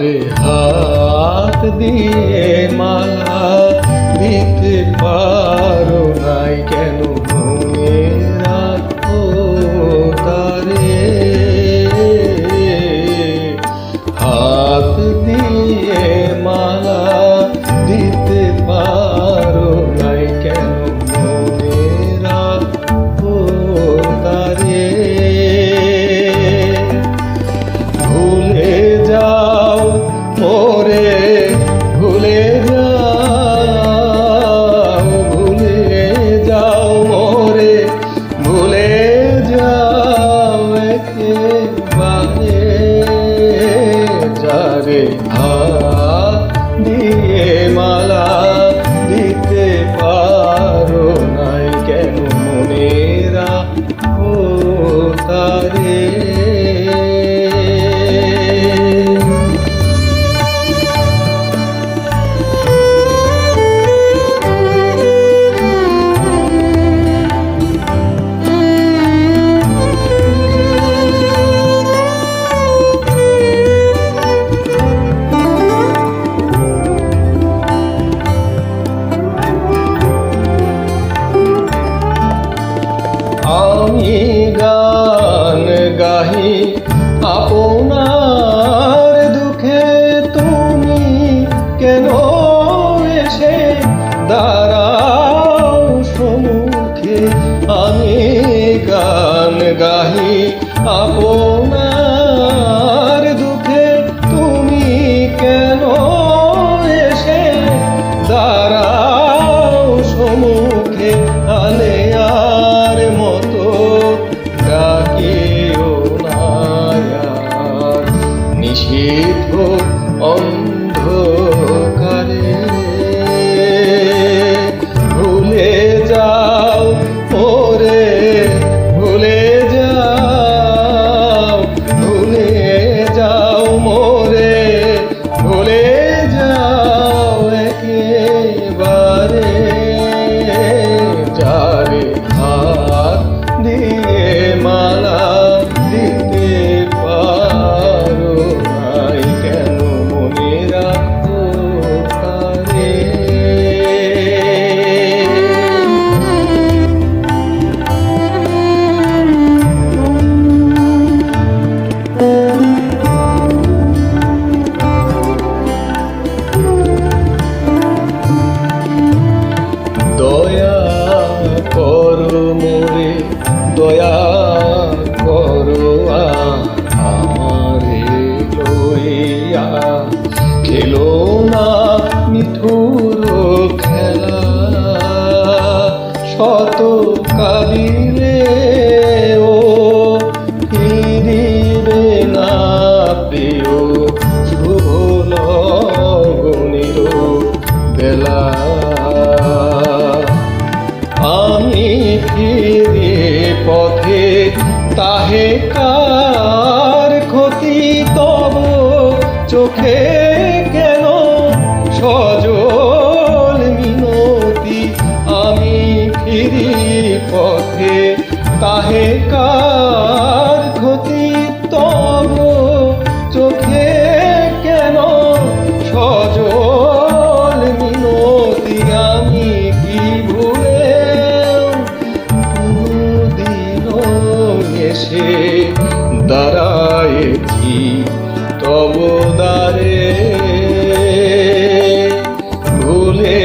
আরে হাত দিয়ে মালা দিতে পারো নাই কেন মনে রাখো তারে। হাত দিয়ে মালা দিতে পারো নাই কেন মনে রাখো তারে। ভুলে যাও মোরে ভুলে যাও, ভুলে যাও মোরে ভুলে যাও একেবারে। যারে হাত দিয়ে মালা দিতে পারো নাই কেন মনে রাখো তারে। আমি গান গাহি আপনার দুঃখে, তুমি কেন এসে দাঁড়াও সম্মুখে। আমি গান গাহি আপনার দুঃখে, তুমি কেন এসে দাঁড়াও সম্মুখে। আলে নিষিদ্ধ অন্ধকারে ভুলে যাও ওরে ভুলে যাও, ভুলে যাও মোরে ভুলে যাও একেবারে। যারে হাত দিয়ে মালা দিতে পারো নাই কেন মনে রাখো তারে। দয়া করো মোরে দয়া করো আমারে লইয়া, খেলো না মিঠুর খেলা। শত কালিলে ও ফিরিবে না প্রিয় শুভ লগনের বেলা। আমি ফিরে পথে তাহে কার ক্ষতি, তব চোখে কেন সজল মিনতি। আমি ফিরি পথে তাহে কার ক্ষতি, তব চোখে কেন সজল মিনতি। আমি কি ভুলে এসে দাঁড়ায়েছি তব দ্বারে। ভুলে